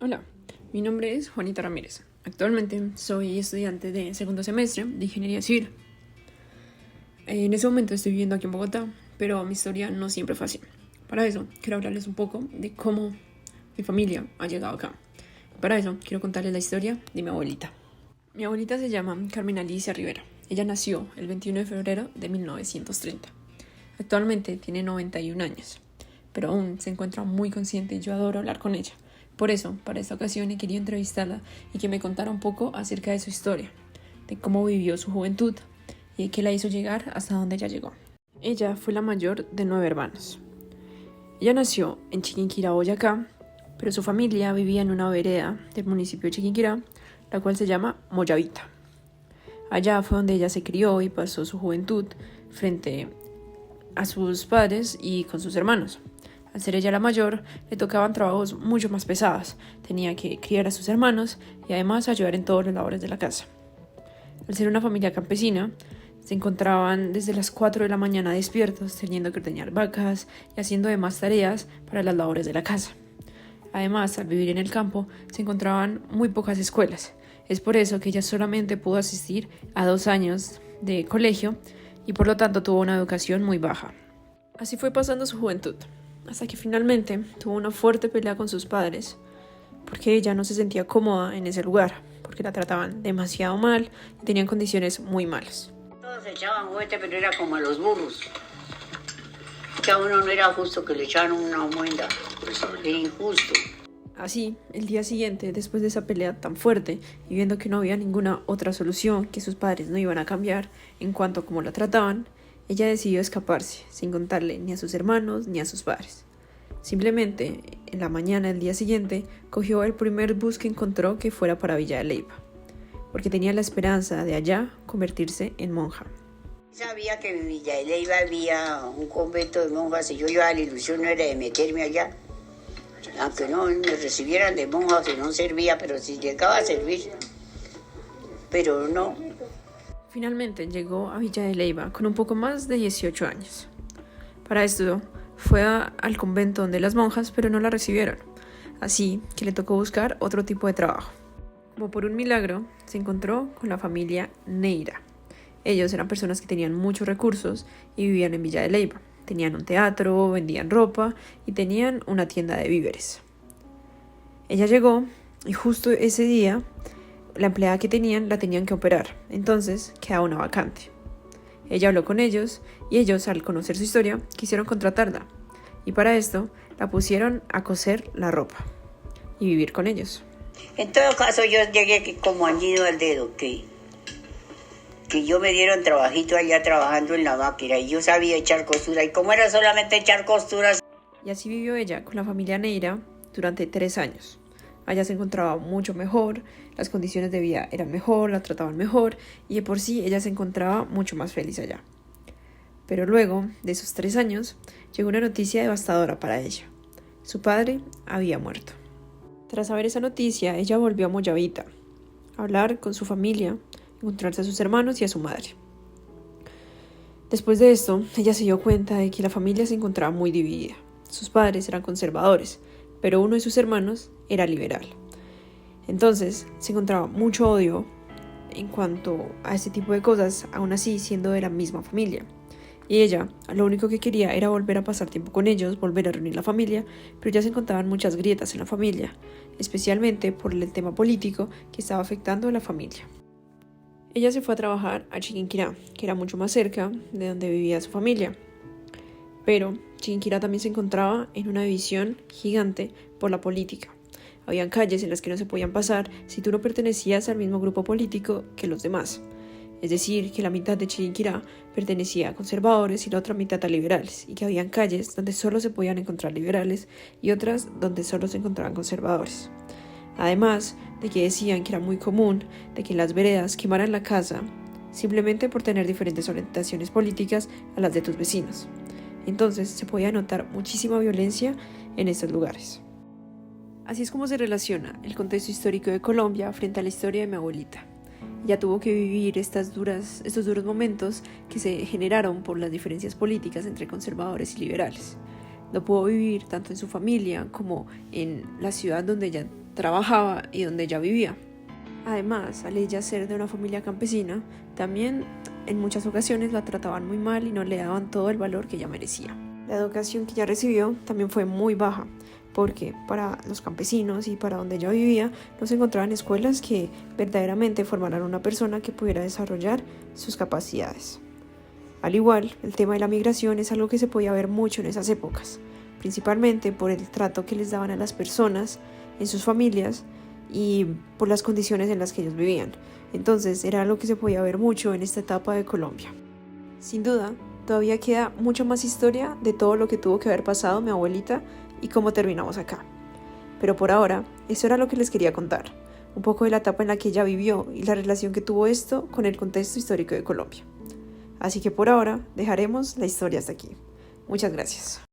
Hola, mi nombre es Juanita Ramírez. Actualmente soy estudiante de segundo semestre de Ingeniería Civil. En ese momento estoy viviendo aquí en Bogotá, pero mi historia no siempre fue así. Para eso quiero hablarles un poco de cómo mi familia ha llegado acá. Para eso quiero contarles la historia de mi abuelita. Mi abuelita se llama Carmen Alicia Rivera. Ella nació el 21 de febrero de 1930. Actualmente tiene 91 años, pero aún se encuentra muy consciente y yo adoro hablar con ella. Por eso, para esta ocasión he querido entrevistarla y que me contara un poco acerca de su historia, de cómo vivió su juventud y qué la hizo llegar hasta donde ella llegó. Ella fue la mayor de 9 hermanos. Ella nació en Chiquinquirá, Boyacá, pero su familia vivía en una vereda del municipio de Chiquinquirá, la cual se llama Moyavita. Allá fue donde ella se crió y pasó su juventud frente a sus padres y con sus hermanos. Al ser ella la mayor, le tocaban trabajos mucho más pesados. Tenía que criar a sus hermanos y además ayudar en todas las labores de la casa. Al ser una familia campesina, se encontraban desde las 4 de la mañana despiertos, teniendo que ordeñar vacas y haciendo demás tareas para las labores de la casa. Además, al vivir en el campo, se encontraban muy pocas escuelas. Es por eso que ella solamente pudo asistir a 2 años de colegio y por lo tanto tuvo una educación muy baja. Así fue pasando su juventud, hasta que finalmente tuvo una fuerte pelea con sus padres, porque ella no se sentía cómoda en ese lugar, porque la trataban demasiado mal y tenían condiciones muy malas. Todos echaban juguete, pero era como a los burros. Que a uno no era justo que le echaran una muenda, era injusto. Así, el día siguiente, después de esa pelea tan fuerte y viendo que no había ninguna otra solución, que sus padres no iban a cambiar en cuanto a cómo la trataban, ella decidió escaparse, sin contarle ni a sus hermanos ni a sus padres. Simplemente, en la mañana del día siguiente, cogió el primer bus que encontró que fuera para Villa de Leyva, porque tenía la esperanza de allá convertirse en monja. Sabía que en Villa de Leyva había un convento de monjas y yo iba, la ilusión no era de meterme allá. Aunque no me recibieran de monja, si no servía, pero si llegaba a servir. Pero no. Finalmente llegó a Villa de Leyva con un poco más de 18 años. Para esto fue al convento donde las monjas, pero no la recibieron. Así que le tocó buscar otro tipo de trabajo. Como por un milagro, se encontró con la familia Neira. Ellos eran personas que tenían muchos recursos y vivían en Villa de Leyva. Tenían un teatro, vendían ropa y tenían una tienda de víveres. Ella llegó y justo ese día la empleada que tenían la tenían que operar, entonces quedaba una vacante. Ella habló con ellos y ellos, al conocer su historia, quisieron contratarla y para esto la pusieron a coser la ropa y vivir con ellos. En todo caso yo llegué como anillo al dedo, que yo me dieron trabajito allá trabajando en la máquina y yo sabía echar costura y como era solamente echar costuras. Y así vivió ella con la familia Neira durante 3 años. Allá se encontraba mucho mejor, las condiciones de vida eran mejor, la trataban mejor y de por sí ella se encontraba mucho más feliz allá. Pero luego de esos 3 años llegó una noticia devastadora para ella. Su padre había muerto. Tras saber esa noticia, ella volvió a Moyavita a hablar con su familia, encontrarse a sus hermanos y a su madre. Después de esto, ella se dio cuenta de que la familia se encontraba muy dividida. Sus padres eran conservadores, pero uno de sus hermanos era liberal. Entonces, se encontraba mucho odio en cuanto a este tipo de cosas, aún así siendo de la misma familia. Y ella, lo único que quería era volver a pasar tiempo con ellos, volver a reunir la familia, pero ya se encontraban muchas grietas en la familia, especialmente por el tema político que estaba afectando a la familia. Ella se fue a trabajar a Chiquinquirá, que era mucho más cerca de donde vivía su familia. Pero Chiquinquirá también se encontraba en una división gigante por la política. Habían calles en las que no se podían pasar si tú no pertenecías al mismo grupo político que los demás. Es decir, que la mitad de Chiquinquirá pertenecía a conservadores y la otra mitad a liberales, y que habían calles donde solo se podían encontrar liberales y otras donde solo se encontraban conservadores. Además de que decían que era muy común de que en las veredas quemaran la casa simplemente por tener diferentes orientaciones políticas a las de tus vecinos. Entonces se podía notar muchísima violencia en estos lugares. Así es como se relaciona el contexto histórico de Colombia frente a la historia de mi abuelita. Ella tuvo que vivir estos duros momentos que se generaron por las diferencias políticas entre conservadores y liberales. Lo pudo vivir tanto en su familia como en la ciudad donde ella trabajaba y donde ella vivía. Además, al ella ser de una familia campesina, también en muchas ocasiones la trataban muy mal y no le daban todo el valor que ella merecía. La educación que ella recibió también fue muy baja, porque para los campesinos y para donde ella vivía no se encontraban escuelas que verdaderamente formaran una persona que pudiera desarrollar sus capacidades. Al igual, el tema de la migración es algo que se podía ver mucho en esas épocas, principalmente por el trato que les daban a las personas en sus familias y por las condiciones en las que ellos vivían. Entonces era algo que se podía ver mucho en esta etapa de Colombia. Sin duda, todavía queda mucha más historia de todo lo que tuvo que haber pasado mi abuelita y cómo terminamos acá. Pero por ahora, eso era lo que les quería contar, un poco de la etapa en la que ella vivió y la relación que tuvo esto con el contexto histórico de Colombia. Así que por ahora dejaremos la historia hasta aquí. Muchas gracias.